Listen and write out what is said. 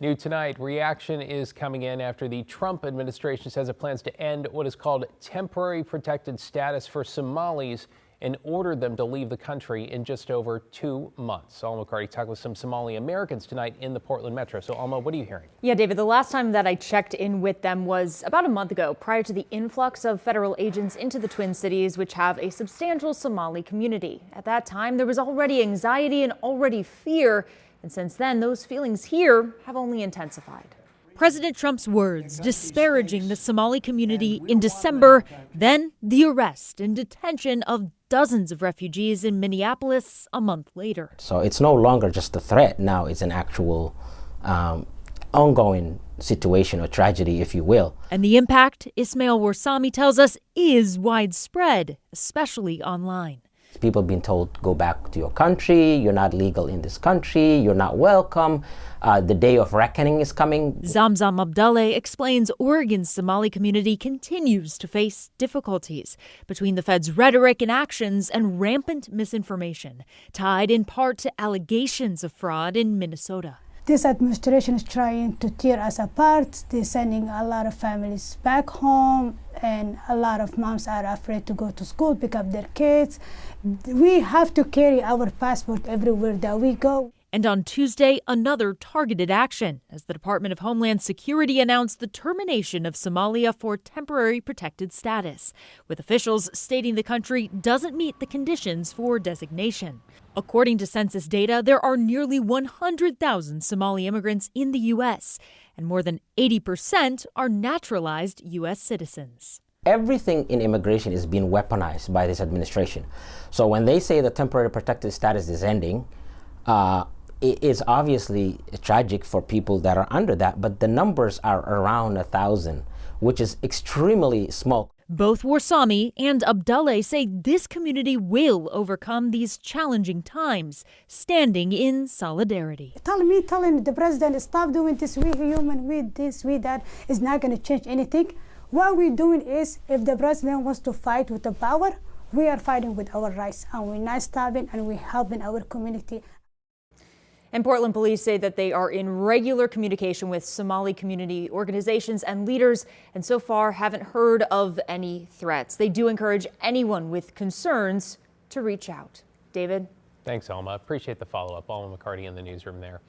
New tonight, reaction is coming in after the Trump administration says it plans to end what is called temporary protected status for Somalis and order them to leave the country in just over 2 months. Alma McCarty talked with some Somali Americans tonight in the Portland metro. So Alma, what are you hearing? Yeah, David, the last time that I checked in with them was about a month ago, prior to the influx of federal agents into the Twin Cities, which have a substantial Somali community. At that time, there was already anxiety and already fear. And since then, those feelings here have only intensified. President Trump's words disparaging the Somali community in December, then the arrest and detention of dozens of refugees in Minneapolis a month later. So it's no longer just a threat. Now it's an actual ongoing situation or tragedy, if you will. And the impact, Ismail Warsami tells us, is widespread, especially online. People being told, go back to your country, you're not legal in this country, you're not welcome, the day of reckoning is coming. Zamzam Abdallah explains Oregon's Somali community continues to face difficulties between the Fed's rhetoric and actions and rampant misinformation, tied in part to allegations of fraud in Minnesota. This administration is trying to tear us apart. They're sending a lot of families back home, and a lot of moms are afraid to go to school, pick up their kids. We have to carry our passport everywhere that we go. And on Tuesday, another targeted action as the Department of Homeland Security announced the termination of Somalia for temporary protected status, with officials stating the country doesn't meet the conditions for designation. According to census data, there are nearly 100,000 Somali immigrants in the U.S., and more than 80% are naturalized U.S. citizens. Everything in immigration is being weaponized by this administration. So when they say the temporary protected status is ending, it is obviously tragic for people that are under that, but the numbers are around 1,000, which is extremely small. Both Warsami and Abdallah say this community will overcome these challenging times, standing in solidarity. Telling the president, stop doing this, we human, we this, we that, is not going to change anything. What we're doing is, if the president wants to fight with the power, we are fighting with our rights, and we're not stopping, and we're helping our community. And Portland police say that they are in regular communication with Somali community organizations and leaders, and so far haven't heard of any threats. They do encourage anyone with concerns to reach out. David? Thanks, Alma. Appreciate the follow-up. Alma McCarty in the newsroom there.